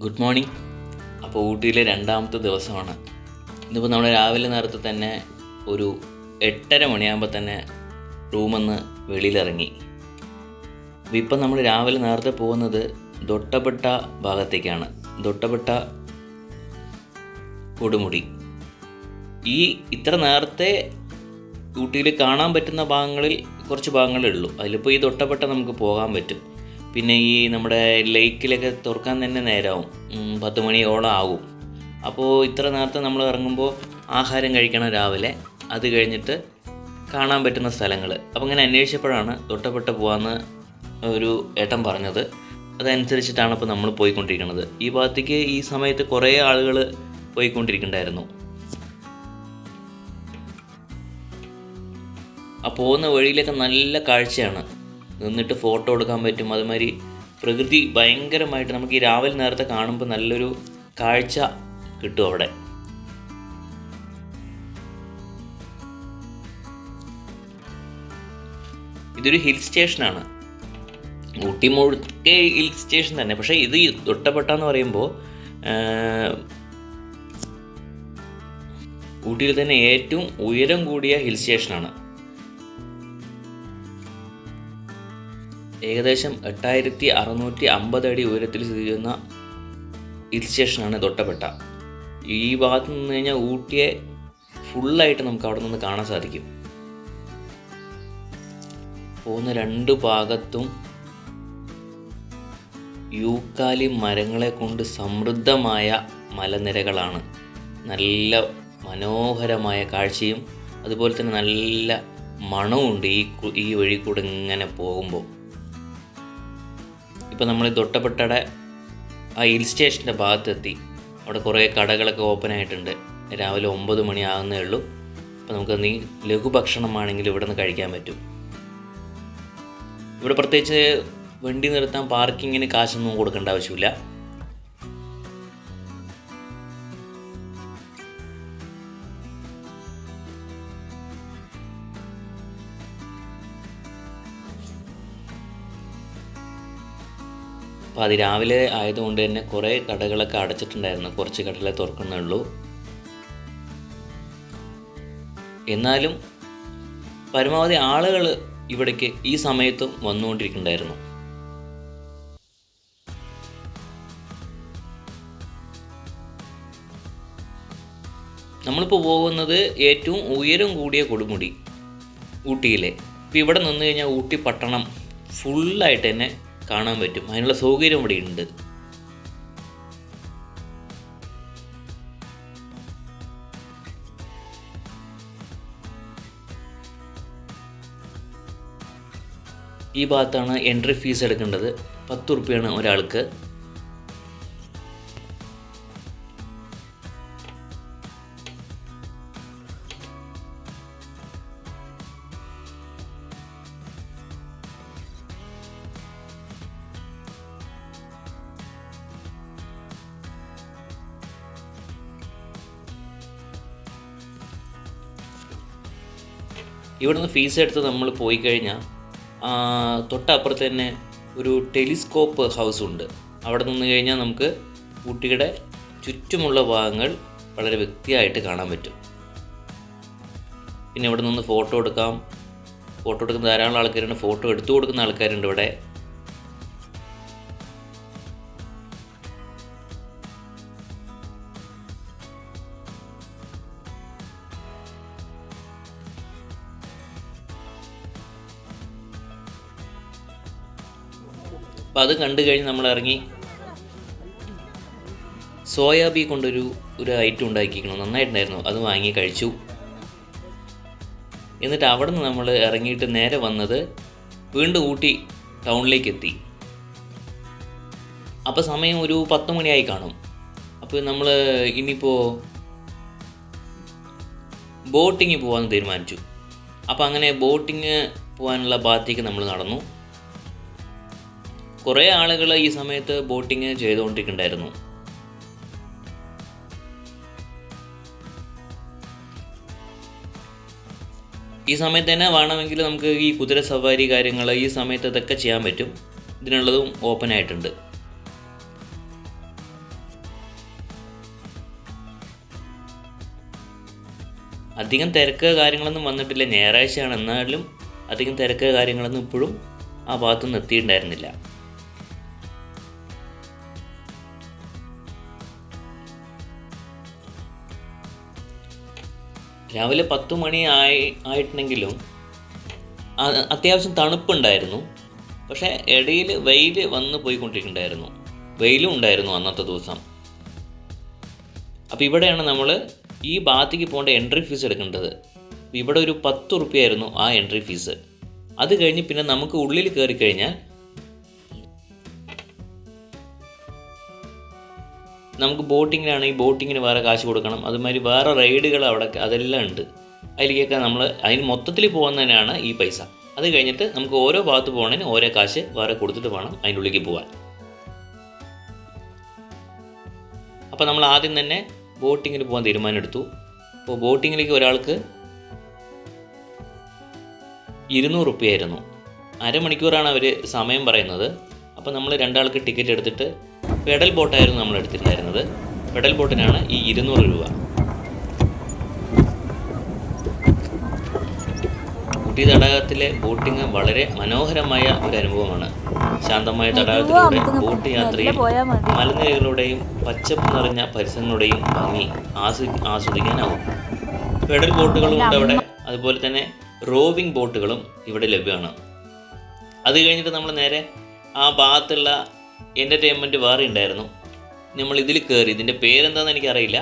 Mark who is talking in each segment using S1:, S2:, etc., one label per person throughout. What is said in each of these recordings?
S1: Good morning. അപ്പോൾ ഊട്ടിയിലെ രണ്ടാമത്തെ ദിവസമാണ്. ഇന്നിപ്പോൾ നമ്മൾ രാവിലെ നേരത്തെ തന്നെ ഒരു 8:30 മണിയാകുമ്പോൾ തന്നെ റൂമിൽ നിന്ന് വെളിയിലിറങ്ങി. അപ്പോൾ ഇപ്പം നമ്മൾ രാവിലെ നേരത്തെ പോകുന്നത് തൊട്ടപ്പെട്ട ഭാഗത്തേക്കാണ്. തൊട്ടപ്പെട്ട കൊടുമുടി. ഇത്ര നേരത്തെ ഊട്ടിയിൽ കാണാൻ പറ്റുന്ന ഭാഗങ്ങളിൽ കുറച്ച് ഭാഗങ്ങളേ ഉള്ളൂ. അതിലിപ്പോൾ ഈ തൊട്ടപ്പെട്ട നമുക്ക് പോകാൻ പറ്റും. പിന്നെ ഈ നമ്മുടെ ലേക്കിലൊക്കെ തുറക്കാൻ തന്നെ നേരമാവും, 10 മണിയോളം ആകും. അപ്പോൾ ഇത്ര നേരത്തെ നമ്മൾ ഇറങ്ങുമ്പോൾ ആഹാരം കഴിക്കണം രാവിലെ. അത് കഴിഞ്ഞിട്ട് കാണാൻ പറ്റുന്ന സ്ഥലങ്ങൾ. അപ്പോൾ ഇങ്ങനെ അന്വേഷിച്ചപ്പോഴാണ് തൊട്ടപ്പെട്ട പോകാമെന്ന് ഒരു ഏട്ടൻ പറഞ്ഞത്. അതനുസരിച്ചിട്ടാണ് ഇപ്പോൾ നമ്മൾ പോയിക്കൊണ്ടിരിക്കുന്നത്. ഈ ഭാഗത്തേക്ക് ഈ സമയത്ത് കുറേ ആളുകൾ പോയിക്കൊണ്ടിരിക്കുന്നുണ്ടായിരുന്നു. ആ പോകുന്ന വഴിയിലൊക്കെ നല്ല കാഴ്ചയാണ്. നിന്നിട്ട് ഫോട്ടോ എടുക്കാൻ പറ്റും. അതുമാതിരി പ്രകൃതി ഭയങ്കരമായിട്ട് നമുക്ക് ഈ രാവിലെ നേരത്തെ കാണുമ്പോൾ നല്ലൊരു കാഴ്ച കിട്ടും അവിടെ. ഇതൊരു ഹിൽ സ്റ്റേഷനാണ്. ഊട്ടി മുഴുക്കെ ഹിൽ സ്റ്റേഷൻ തന്നെ. പക്ഷേ ഇത് തൊട്ടപ്പെട്ട എന്ന് പറയുമ്പോൾ ഊട്ടിയിൽ തന്നെ ഏറ്റവും ഉയരം കൂടിയ ഹിൽ സ്റ്റേഷനാണ്. ഏകദേശം 8650 അടി ഉയരത്തിൽ സ്ഥിതി ചെയ്യുന്ന ഹിൽ സ്റ്റേഷനാണ് തൊട്ടപ്പെട്ട. ഈ ഭാഗത്ത് നിന്ന് കഴിഞ്ഞാൽ ഊട്ടിയെ ഫുള്ളായിട്ട് നമുക്ക് അവിടെ നിന്ന് കാണാൻ സാധിക്കും. പോകുന്ന രണ്ട് ഭാഗത്തും യൂക്കാലി മരങ്ങളെ കൊണ്ട് സമൃദ്ധമായ മലനിരകളാണ്. നല്ല മനോഹരമായ കാഴ്ചയും അതുപോലെ തന്നെ നല്ല മണവുമുണ്ട് ഈ വഴി കൂടെ ഇങ്ങനെ പോകുമ്പോൾ. ഇപ്പോൾ നമ്മൾ തൊട്ടപ്പെട്ടയുടെ ആ ഹിൽ സ്റ്റേഷൻ്റെ ഭാഗത്തെത്തി. അവിടെ കുറേ കടകളൊക്കെ ഓപ്പൺ ആയിട്ടുണ്ട്. രാവിലെ 9 മണി ആകുന്നേ ഉള്ളൂ. അപ്പോൾ നമുക്ക് ലഘുഭക്ഷണമാണെങ്കിൽ ഇവിടെ നിന്ന് കഴിക്കാൻ പറ്റും. ഇവിടെ പ്രത്യേകിച്ച് വണ്ടി നിർത്താൻ പാർക്കിങ്ങിന് കാശൊന്നും കൊടുക്കേണ്ട ആവശ്യമില്ല. അപ്പോൾ അതിരാവിലെ ആയതുകൊണ്ട് തന്നെ കുറേ കടകളൊക്കെ അടച്ചിട്ടുണ്ടായിരുന്നു. കുറച്ച് കടകളെ തുറക്കുന്നുള്ളൂ. എന്നാലും പരമാവധി ആളുകൾ ഇവിടേക്ക് ഈ സമയത്തും വന്നുകൊണ്ടിരിക്കുന്നുണ്ടായിരുന്നു. നമ്മളിപ്പോൾ പോകുന്നത് ഏറ്റവും ഉയരം കൂടിയ കൊടുമുടി ഊട്ടിയിലെ. ഇപ്പോൾ ഇവിടെ നിന്ന് കഴിഞ്ഞാൽ ഊട്ടി പട്ടണം ഫുള്ളായിട്ട് തന്നെ കാണാൻ പറ്റും. അതിനുള്ള സൗകര്യം ഇവിടെ ഉണ്ട്. ഈ ഭാഗത്താണ് എൻട്രി ഫീസ് എടുക്കേണ്ടത്. 10 ഉറുപ്പികയാണ് ഒരാൾക്ക്. ഇവിടുന്ന് ഫീസ് എടുത്ത് നമ്മൾ പോയി കഴിഞ്ഞാൽ തൊട്ടപ്പുറത്ത് തന്നെ ഒരു ടെലിസ്കോപ്പ് ഹൗസ് ഉണ്ട്. അവിടെ നിന്ന് കഴിഞ്ഞാൽ നമുക്ക് ഊട്ടിയുടെ ചുറ്റുമുള്ള ഭാഗങ്ങൾ വളരെ വ്യക്തമായിട്ട് കാണാൻ പറ്റും. പിന്നെ ഇവിടെ നിന്ന് ഫോട്ടോ എടുക്കുന്ന ധാരാളം ആൾക്കാരുണ്ട്. ഫോട്ടോ എടുത്തു കൊടുക്കുന്ന ആൾക്കാരുണ്ട് ഇവിടെ. അപ്പോൾ അത് കണ്ടു കഴിഞ്ഞ് നമ്മൾ ഇറങ്ങി. സോയാബീൻ കൊണ്ടൊരു ഐറ്റം ഉണ്ടാക്കിയിരിക്കണം. നന്നായിട്ടുണ്ടായിരുന്നു. അത് വാങ്ങി കഴിച്ചു. എന്നിട്ട് അവിടെ നിന്ന് നമ്മൾ ഇറങ്ങിയിട്ട് നേരെ വന്നത് വീണ്ടും ഊട്ടി ടൗണിലേക്ക് എത്തി. അപ്പോൾ സമയം ഒരു 10 മണിയായി കാണും. അപ്പോൾ നമ്മൾ ഇനിയിപ്പോൾ ബോട്ടിങ് പോകാമെന്ന് തീരുമാനിച്ചു. അപ്പോൾ അങ്ങനെ ബോട്ടിങ് പോകാനുള്ള ഭാഗത്തേക്ക് നമ്മൾ നടന്നു. കുറേ ആളുകൾ ഈ സമയത്ത് ബോട്ടിങ് ചെയ്തുകൊണ്ടിരിക്കുന്നുണ്ടായിരുന്നു. ഈ സമയത്ത് തന്നെ വേണമെങ്കിൽ നമുക്ക് ഈ കുതിര സവാരി കാര്യങ്ങൾ ഈ സമയത്ത് ഇതൊക്കെ ചെയ്യാൻ പറ്റും. ഇതിനുള്ളതും ഓപ്പൺ ആയിട്ടുണ്ട്. അധികം തിരക്ക് കാര്യങ്ങളൊന്നും വന്നിട്ടില്ല, ഞായറാഴ്ചയാണ്, എന്നാലും അധികം തിരക്ക് കാര്യങ്ങളൊന്നും ഇപ്പോഴും ആ ഭാഗത്തൊന്നും എത്തിയിട്ടുണ്ടായിരുന്നില്ല. രാവിലെ 10 മണി ആയിട്ടുണ്ടെങ്കിലും അത്യാവശ്യം തണുപ്പുണ്ടായിരുന്നു. പക്ഷേ ഇടയിൽ വെയിൽ വന്ന് പോയിക്കൊണ്ടിരിക്കുന്നുണ്ടായിരുന്നു, വെയിലും ഉണ്ടായിരുന്നു അന്നത്തെ ദിവസം. അപ്പോൾ ഇവിടെയാണ് നമ്മൾ ഈ ഭാഗത്തേക്ക് പോകേണ്ട എൻട്രി ഫീസ് എടുക്കേണ്ടത്. ഇവിടെ ഒരു 10 റുപ്യായിരുന്നു ആ എൻട്രി ഫീസ്. അത് കഴിഞ്ഞ് പിന്നെ നമുക്ക് ഉള്ളിൽ കയറി കഴിഞ്ഞാൽ നമുക്ക് ബോട്ടിങ്ങിനാണെങ്കിൽ ബോട്ടിങ്ങിന് വേറെ കാശ് കൊടുക്കണം. അതുമാതിരി വേറെ റൈഡുകൾ അവിടെ അതെല്ലാം ഉണ്ട്. അതിലേക്കൊക്കെ നമ്മൾ അതിന് മൊത്തത്തിൽ പോകുന്നതിനാണ് ഈ പൈസ. അത് കഴിഞ്ഞിട്ട് നമുക്ക് ഓരോ ഭാഗത്ത് പോകണതിന് ഓരോ കാശ് വേറെ കൊടുത്തിട്ട് വേണം അതിൻ്റെ ഉള്ളിലേക്ക് പോകാൻ. അപ്പോൾ നമ്മൾ ആദ്യം തന്നെ ബോട്ടിങ്ങിന് പോകാൻ തീരുമാനമെടുത്തു. അപ്പോൾ ബോട്ടിങ്ങിലേക്ക് ഒരാൾക്ക് 200 റുപ്യായിരുന്നു. അരമണിക്കൂറാണ് അവർ സമയം പറയുന്നത്. അപ്പോൾ നമ്മൾ 2 ആൾക്ക് ടിക്കറ്റ് എടുത്തിട്ട് പെഡൽ ബോട്ടായിരുന്നു നമ്മൾ എടുത്തിട്ടുണ്ടായിരുന്നത്. പെഡൽ ബോട്ടിനാണ് ഈ 200 രൂപ. ഊട്ടി തടാകത്തിലെ ബോട്ടിങ് വളരെ മനോഹരമായ ഒരു അനുഭവമാണ്. ശാന്തമായ തടാകത്തിലൂടെ ബോട്ട് യാത്രയിൽ മലനിരകളുടെയും പച്ചപ്പ് നിറഞ്ഞ പരിസരങ്ങളുടെയും ഭംഗി ആസ്വദിക്കാനാവും. പെഡൽ ബോട്ടുകളും ഉണ്ട് അവിടെ. അതുപോലെ തന്നെ റോവിംഗ് ബോട്ടുകളും ഇവിടെ ലഭ്യമാണ്. അത് കഴിഞ്ഞിട്ട് നമ്മൾ നേരെ ആ ഭാഗത്തുള്ള എൻ്റർടൈൻമെൻറ്റ് വേറെ ഉണ്ടായിരുന്നു. നമ്മൾ ഇതിൽ കയറി. ഇതിൻ്റെ പേരെന്താണെന്ന് എനിക്കറിയില്ല.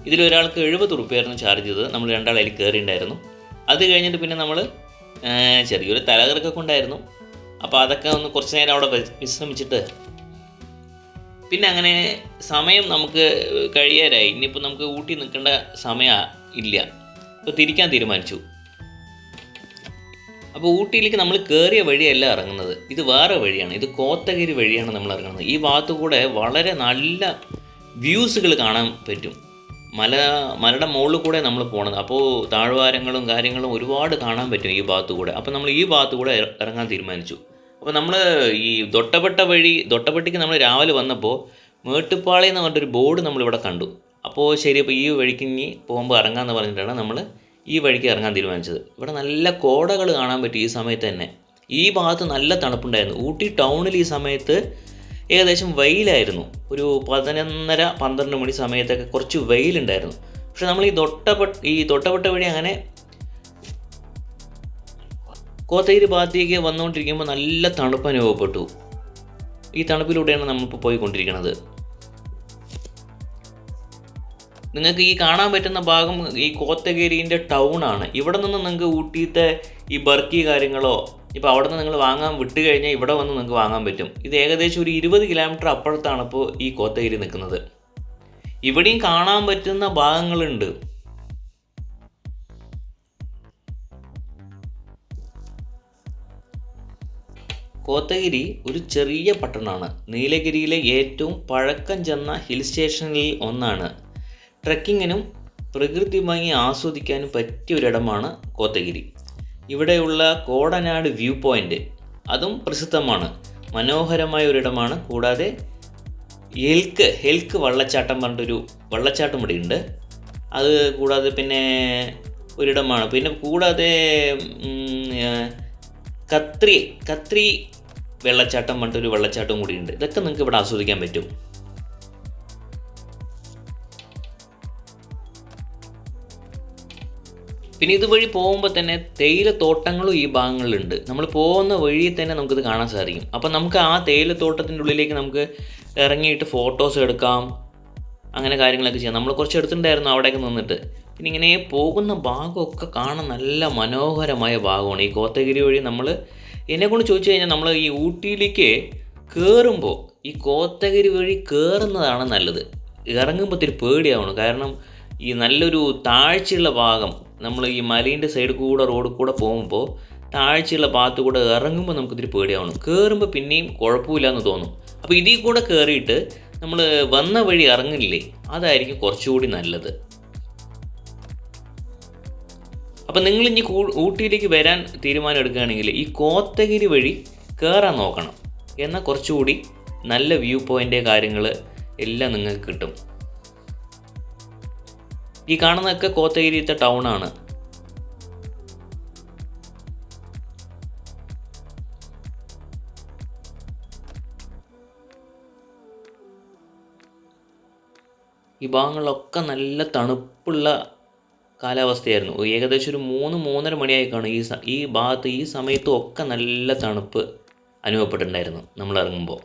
S1: ഇതിലൊരാൾക്ക് 70 റുപ്യായിരുന്നു ചാർജ് ചെയ്തത്. നമ്മൾ 2 ആൾ അതിൽ കയറിയിട്ടുണ്ടായിരുന്നു. അത് കഴിഞ്ഞിട്ട് പിന്നെ നമ്മൾ ചെറിയൊരു തലകറക്കൊക്കെ ഉണ്ടായിരുന്നു. അപ്പോൾ അതൊക്കെ ഒന്ന് കുറച്ച് നേരം അവിടെ വിശ്രമിച്ചിട്ട് പിന്നെ അങ്ങനെ സമയം നമുക്ക് കഴിയാറായി. ഇനിയിപ്പോൾ നമുക്ക് ഊട്ടി നിൽക്കേണ്ട സമയം ഇല്ല. അപ്പോൾ തിരിക്കാൻ തീരുമാനിച്ചു. അപ്പോൾ ഊട്ടിയിലേക്ക് നമ്മൾ കയറിയ വഴിയല്ല ഇറങ്ങുന്നത്, ഇത് വേറെ വഴിയാണ്. ഇത് കോത്തഗിരി വഴിയാണ് നമ്മൾ ഇറങ്ങുന്നത്. ഈ ഭാഗത്തു കൂടെ വളരെ നല്ല വ്യൂസുകൾ കാണാൻ പറ്റും. മലയുടെ മുകളിൽ കൂടെ നമ്മൾ പോകണത്. അപ്പോൾ താഴ്വാരങ്ങളും കാര്യങ്ങളും ഒരുപാട് കാണാൻ പറ്റും ഈ ഭാഗത്തു കൂടെ. അപ്പോൾ നമ്മൾ ഈ ഭാഗത്തു കൂടെ ഇറങ്ങാൻ തീരുമാനിച്ചു. അപ്പോൾ നമ്മൾ ഈ തൊട്ടപ്പെട്ടിക്ക് നമ്മൾ രാവിലെ വന്നപ്പോൾ മേട്ടുപ്പാളയം എന്ന് പറഞ്ഞിട്ടൊരു ബോർഡ് നമ്മളിവിടെ കണ്ടു. അപ്പോൾ ശരി, അപ്പോൾ ഈ വഴിക്ക് ഇനി പോകുമ്പോൾ ഇറങ്ങാമെന്ന് പറഞ്ഞിട്ടാണ് നമ്മൾ ഈ വഴിക്ക് ഇറങ്ങാൻ തീരുമാനിച്ചത്. ഇവിടെ നല്ല കോടകൾ കാണാൻ പറ്റും ഈ സമയത്ത് തന്നെ. ഈ ഭാഗത്ത് നല്ല തണുപ്പുണ്ടായിരുന്നു. ഊട്ടി ടൗണിൽ ഈ സമയത്ത് ഏകദേശം വെയിലായിരുന്നു. ഒരു 11:30-12 മണി സമയത്തൊക്കെ കുറച്ച് വെയിലുണ്ടായിരുന്നു. പക്ഷെ നമ്മൾ ഈ തൊട്ടപ്പെട്ട വഴി അങ്ങനെ കോത്തഗിരി ഭാഗത്തേക്ക് വന്നുകൊണ്ടിരിക്കുമ്പോൾ നല്ല തണുപ്പ് അനുഭവപ്പെട്ടു. ഈ തണുപ്പിലൂടെയാണ് നമ്മളിപ്പോൾ പോയിക്കൊണ്ടിരിക്കുന്നത്. നിങ്ങൾക്ക് ഈ കാണാൻ പറ്റുന്ന ഭാഗം ഈ കോത്തഗിരീൻ്റെ ടൗണാണ്. ഇവിടെ നിന്ന് നിങ്ങൾക്ക് ഊട്ടിയത്തെ ഈ ബർക്കി കാര്യങ്ങളോ ഇപ്പോൾ അവിടെ നിന്ന് നിങ്ങൾ വാങ്ങാൻ വിട്ട് കഴിഞ്ഞാൽ ഇവിടെ വന്ന് നിങ്ങൾക്ക് വാങ്ങാൻ പറ്റും. ഇത് ഏകദേശം ഒരു 20 കിലോമീറ്റർ അപ്പുറത്താണ് ഇപ്പോൾ ഈ കോത്തഗിരി നിൽക്കുന്നത്. ഇവിടെയും കാണാൻ പറ്റുന്ന ഭാഗങ്ങളുണ്ട്. കോത്തഗിരി ഒരു ചെറിയ പട്ടണമാണ്. നീലഗിരിയിലെ ഏറ്റവും പഴക്കം ചെന്ന ഹിൽ സ്റ്റേഷനിൽ ഒന്നാണ്. ട്രെക്കിങ്ങിനും പ്രകൃതി ഭംഗി ആസ്വദിക്കാനും പറ്റിയ ഒരിടമാണ് കോത്തഗിരി. ഇവിടെയുള്ള കോടനാട് വ്യൂ പോയിൻ്റ് അതും പ്രസിദ്ധമാണ്. മനോഹരമായ ഒരിടമാണ്. കൂടാതെ ഹെൽക്ക് വെള്ളച്ചാട്ടം പറഞ്ഞിട്ടൊരു വെള്ളച്ചാട്ടം ഇവിടെ ഉണ്ട്. അത് കൂടാതെ പിന്നെ ഒരിടമാണ്. പിന്നെ കൂടാതെ കത്രി വെള്ളച്ചാട്ടം പറഞ്ഞിട്ടൊരു വെള്ളച്ചാട്ടം കൂടി ഉണ്ട്. ഇതൊക്കെ നിങ്ങൾക്ക് ഇവിടെ ആസ്വദിക്കാൻ പറ്റും. പിന്നെ ഇതുവഴി പോകുമ്പോൾ തന്നെ തേയിലത്തോട്ടങ്ങളും ഈ ഭാഗങ്ങളിലുണ്ട്. നമ്മൾ പോകുന്ന വഴിയിൽ തന്നെ നമുക്കിത് കാണാൻ സാധിക്കും. അപ്പം നമുക്ക് ആ തേയിലത്തോട്ടത്തിൻ്റെ ഉള്ളിലേക്ക് നമുക്ക് ഇറങ്ങിയിട്ട് ഫോട്ടോസ് എടുക്കാം, അങ്ങനെ കാര്യങ്ങളൊക്കെ ചെയ്യാം. നമ്മൾ കുറച്ച് എടുത്തിട്ടുണ്ടായിരുന്നു അവിടെയൊക്കെ നിന്നിട്ട്. പിന്നെ ഇങ്ങനെ പോകുന്ന ഭാഗമൊക്കെ കാണാൻ നല്ല മനോഹരമായ ഭാഗമാണ്. ഈ കോത്തഗിരി വഴി എന്നെക്കൊണ്ട് ചോദിച്ചു കഴിഞ്ഞാൽ നമ്മൾ ഈ ഊട്ടിയിലേക്ക് കയറുമ്പോൾ ഈ കോത്തഗിരി വഴി കയറുന്നതാണ് നല്ലത്. ഇറങ്ങുമ്പോൾ ഇത്തിരി പേടിയാവണം. കാരണം ഈ നല്ലൊരു താഴ്ചയുള്ള ഭാഗം, നമ്മൾ ഈ മലീൻ്റെ സൈഡ് കൂടെ റോഡ് കൂടെ പോകുമ്പോൾ താഴ്ചയുള്ള ഭാഗത്ത് കൂടെ ഇറങ്ങുമ്പോൾ നമുക്കിതിരി പേടിയാവണം. കയറുമ്പോൾ പിന്നെയും കുഴപ്പമില്ല എന്ന് തോന്നും. അപ്പോൾ ഇതിൽ കൂടെ കയറിയിട്ട് നമ്മൾ വന്ന വഴി ഇറങ്ങില്ലേ, അതായിരിക്കും കുറച്ചുകൂടി നല്ലത്. അപ്പം നിങ്ങളിനി ഊട്ടിയിലേക്ക് വരാൻ തീരുമാനം എടുക്കുകയാണെങ്കിൽ ഈ കോത്തഗിരി വഴി കയറാൻ നോക്കണം. എന്നാൽ കുറച്ചുകൂടി നല്ല വ്യൂ പോയിൻ്റ് കാര്യങ്ങൾ എല്ലാം നിങ്ങൾക്ക് കിട്ടും. ഈ കാണുന്നതൊക്കെ കോത്തഗിരിത്തെ ടൗണാണ്. ഈ ഭാഗങ്ങളിലൊക്കെ നല്ല തണുപ്പുള്ള കാലാവസ്ഥയായിരുന്നു. ഏകദേശം ഒരു 3-3:30 മണിയായി കാണും. ഈ ഭാഗത്ത് ഈ സമയത്തും ഒക്കെ നല്ല തണുപ്പ് അനുഭവപ്പെട്ടിട്ടുണ്ടായിരുന്നു നമ്മൾ ഇറങ്ങുമ്പോൾ.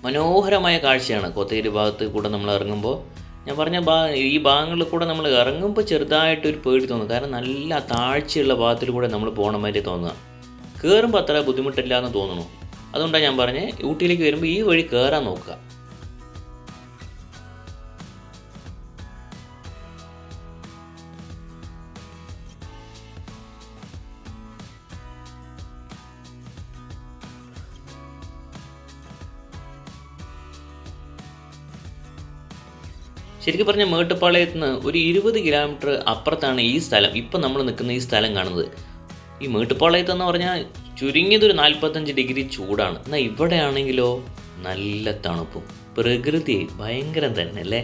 S1: മനോഹരമായ കാഴ്ചയാണ് കോത്തഗിരി ഭാഗത്ത് കൂടെ നമ്മൾ ഇറങ്ങുമ്പോൾ. ഞാൻ പറഞ്ഞ ഈ ഭാഗങ്ങളിൽ കൂടെ നമ്മൾ ഇറങ്ങുമ്പോൾ ചെറുതായിട്ടൊരു പേടി തോന്നും. കാരണം നല്ല താഴ്ചയുള്ള ഭാഗത്തിൽ കൂടെ നമ്മൾ പോകണ മാതിരി തോന്നുക. കയറുമ്പോൾ അത്ര ബുദ്ധിമുട്ടില്ല എന്ന് തോന്നുന്നു. അതുകൊണ്ടാണ് ഞാൻ പറഞ്ഞത് ഊട്ടിയിലേക്ക് വരുമ്പോൾ ഈ വഴി കയറാൻ നോക്കുക. ശരിക്കും പറഞ്ഞാൽ മേട്ടുപ്പാളയത്ത് നിന്ന് ഒരു 20 കിലോമീറ്റർ അപ്പുറത്താണ് ഈ സ്ഥലം. ഇപ്പം നമ്മൾ നിൽക്കുന്ന ഈ സ്ഥലം കാണുന്നത്. ഈ മേട്ടുപ്പാളയത്തെന്ന് പറഞ്ഞാൽ ചുരുങ്ങിയതൊരു 45 ഡിഗ്രി ചൂടാണ്. എന്നാൽ ഇവിടെ ആണെങ്കിലോ നല്ല തണുപ്പും. പ്രകൃതി ഭയങ്കരം തന്നെ അല്ലേ.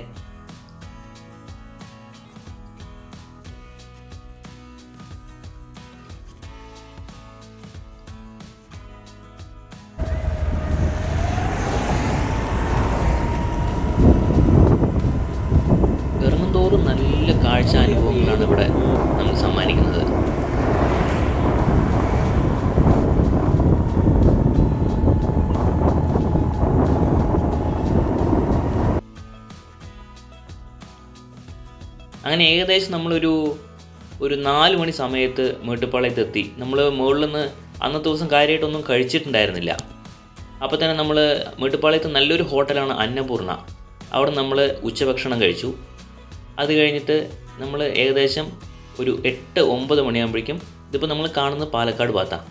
S1: ഇറങ്ങുന്തോറും നല്ല കാഴ്ചാനുഭവങ്ങളാണ് ഇവിടെ നമുക്ക് സമ്മാനിക്കുന്നത്. അങ്ങനെ ഏകദേശം നമ്മളൊരു 4 മണി സമയത്ത് മേട്ടുപ്പാളയത്ത് എത്തി. നമ്മൾ മുകളിൽ നിന്ന് അന്നത്തെ ദിവസം കാര്യമായിട്ടൊന്നും കഴിച്ചിട്ടുണ്ടായിരുന്നില്ല. അപ്പോൾ തന്നെ നമ്മൾ മേട്ടുപ്പാളയത്ത് നല്ലൊരു ഹോട്ടലാണ് അന്നപൂർണ. അവിടെ നമ്മൾ ഉച്ചഭക്ഷണം കഴിച്ചു. അത് കഴിഞ്ഞിട്ട് നമ്മൾ ഏകദേശം ഒരു 8-9 മണിയാകുമ്പോഴേക്കും, ഇതിപ്പോൾ നമ്മൾ കാണുന്നത് പാലക്കാട് ഭാഗത്താണ്,